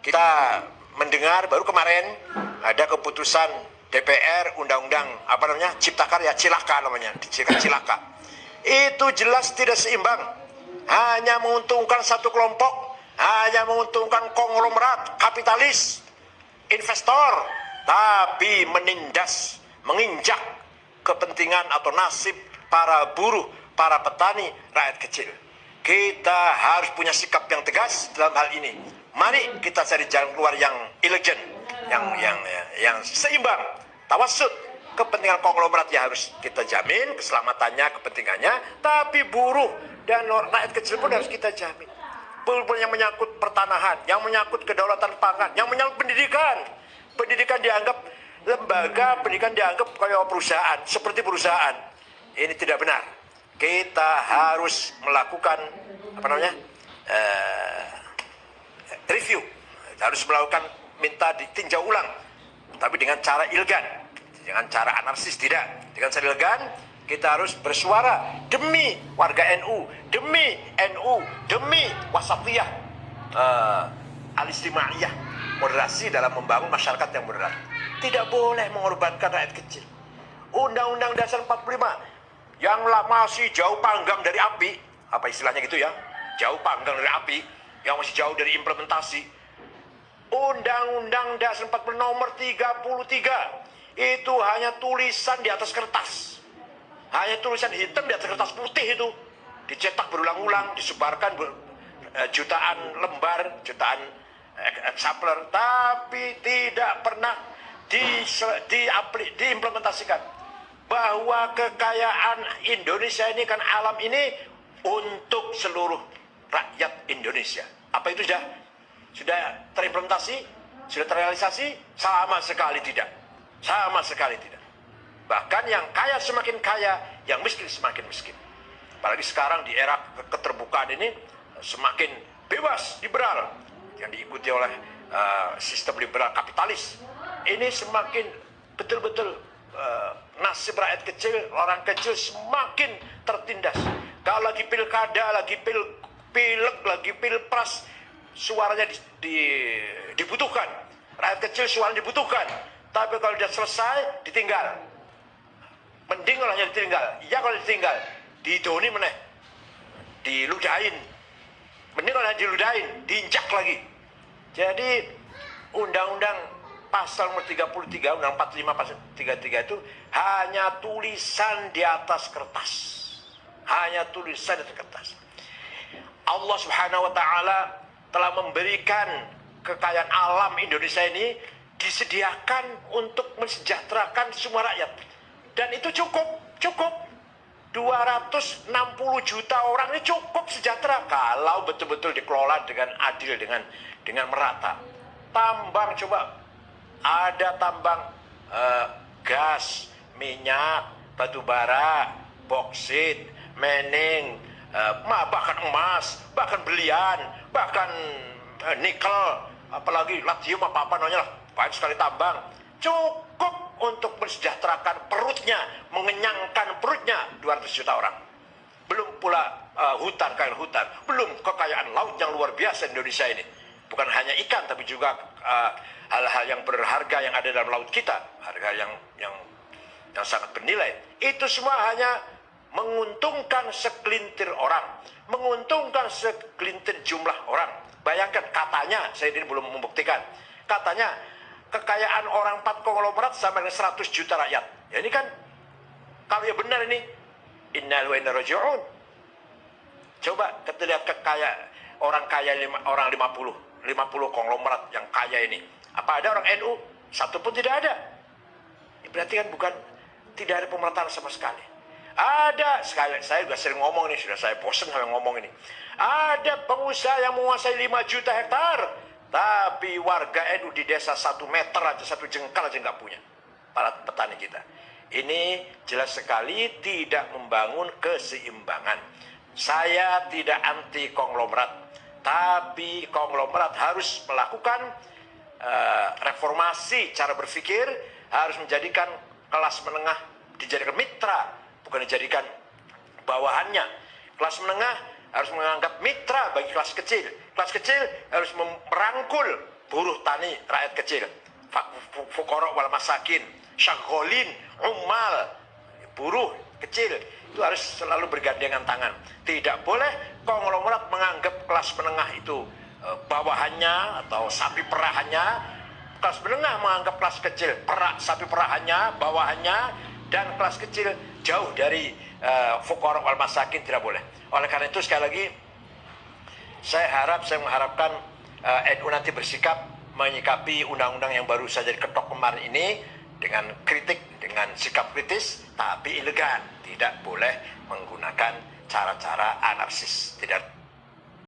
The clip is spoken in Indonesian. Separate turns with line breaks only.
Kita mendengar baru kemarin ada keputusan DPR undang-undang Cipta Karya, Cilaka namanya, Cilaka. Itu jelas tidak seimbang, hanya menguntungkan satu kelompok, hanya menguntungkan konglomerat, kapitalis, investor, tapi menindas, menginjak kepentingan atau nasib para buruh, para petani, rakyat kecil. Kita harus punya sikap yang tegas dalam hal ini. Mari kita cari jalan keluar yang elegan, yang seimbang, tawasud. Kepentingan konglomerat ya harus kita jamin keselamatannya, kepentingannya, tapi buruh dan rakyat kecil pun harus kita jamin. Yang menyangkut pertanahan, yang menyangkut kedaulatan pangan, yang menyangkut pendidikan. Pendidikan dianggap lembaga, pendidikan dianggap kayak perusahaan, seperti perusahaan. Ini tidak benar. Kita harus melakukan review, harus melakukan minta ditinjau ulang, tapi dengan cara elegan, dengan cara anarkis tidak, dengan cara elegan. Kita harus bersuara demi warga NU, demi NU, demi wasatiyah, al-istimaiyah, moderasi dalam membangun masyarakat yang moderat. Tidak boleh mengorbankan rakyat kecil. Undang-Undang Dasar 45 yang masih jauh panggang dari api, apa istilahnya gitu ya, jauh panggang dari api, yang masih jauh dari implementasi. Undang-Undang Dasar 45 nomor 33 itu hanya tulisan di atas kertas, hanya tulisan hitam di atas kertas putih, itu dicetak berulang-ulang, disebarkan jutaan lembar, jutaan eksemplar, tapi tidak pernah diimplementasikan. Bahwa kekayaan Indonesia ini kan, alam ini untuk seluruh rakyat Indonesia. Apa itu sudah terimplementasi? Sudah terrealisasi? Sama sekali tidak. Sama sekali tidak. Bahkan yang kaya semakin kaya, yang miskin semakin miskin. Apalagi sekarang di era keterbukaan ini semakin bebas, liberal, yang diikuti oleh sistem liberal kapitalis. Ini semakin betul-betul nasib rakyat kecil, orang kecil semakin tertindas. Kalau lagi pilkada, lagi pileg, lagi pilpres, suaranya dibutuhkan. Rakyat kecil suaranya dibutuhkan. Tapi kalau sudah selesai, ditinggal. Mending kalau hanya ditinggal. Ya kalau ditinggal, didoni meneh, diludahin. Mending kalau hanya diludahin, diinjak lagi. Jadi undang-undang pasal nomor 33, undang 45 pasal 33 itu hanya tulisan di atas kertas. Hanya tulisan di atas kertas. Allah Subhanahu wa taala telah memberikan kekayaan alam Indonesia ini, disediakan untuk mensejahterakan semua rakyat. Dan itu cukup 260 juta orang ini cukup sejahtera kalau betul-betul dikelola dengan adil, dengan merata. Tambang, coba ada tambang gas, minyak, batu bara, boksit, mening, bahkan emas, bahkan belian, bahkan nikel, apalagi lithium, apa namanya lah, banyak sekali tambang. Cukup untuk mensejahterakan perutnya, mengenyangkan perutnya 200 juta orang. Belum pula kekayaan hutan, belum kekayaan laut yang luar biasa Indonesia ini. Bukan hanya ikan, tapi juga hal-hal yang berharga yang ada dalam laut kita, harga yang sangat bernilai. Itu semua hanya menguntungkan segelintir orang, menguntungkan segelintir jumlah orang. Bayangkan, katanya, saya ini belum membuktikan, katanya kekayaan orang 4 konglomerat sama dengan 100 juta rakyat. Ya ini kan, kalau ya benar ini, innal wa inna raji'un. Coba kita lihat orang kaya, orang 50 konglomerat yang kaya ini. Apa ada orang NU? Satu pun tidak ada. Berarti kan tidak ada pemerataan sama sekali. Ada, sekali saya juga sering ngomong ini, sudah saya bosan sama ngomong ini. Ada pengusaha yang menguasai 5 juta hektar, tapi warga NU di desa 1 meter aja, 1 jengkal aja nggak punya. Para petani kita. Ini jelas sekali tidak membangun keseimbangan. Saya tidak anti konglomerat, tapi konglomerat harus melakukan reformasi cara berpikir, harus menjadikan kelas menengah dijadikan mitra, bukan dijadikan bawahannya. Kelas menengah harus menganggap mitra bagi kelas kecil. Kelas kecil harus merangkul, buruh tani, rakyat kecil, fuqara wal masakin, syagholin, ummal, buruh kecil, itu harus selalu bergandengan tangan. Tidak boleh konglomerat menganggap kelas menengah itu bawahannya atau sapi perahannya. Kelas menengah menganggap kelas kecil sapi perahannya, bawahannya, dan kelas kecil jauh dari fuqara wal masakin, tidak boleh. Oleh karena itu sekali lagi saya mengharapkan NU nanti bersikap menyikapi undang-undang yang baru saja diketok kemarin ini dengan kritik, dengan sikap kritis, tapi elegan. Tidak boleh menggunakan cara-cara anarkis. Tidak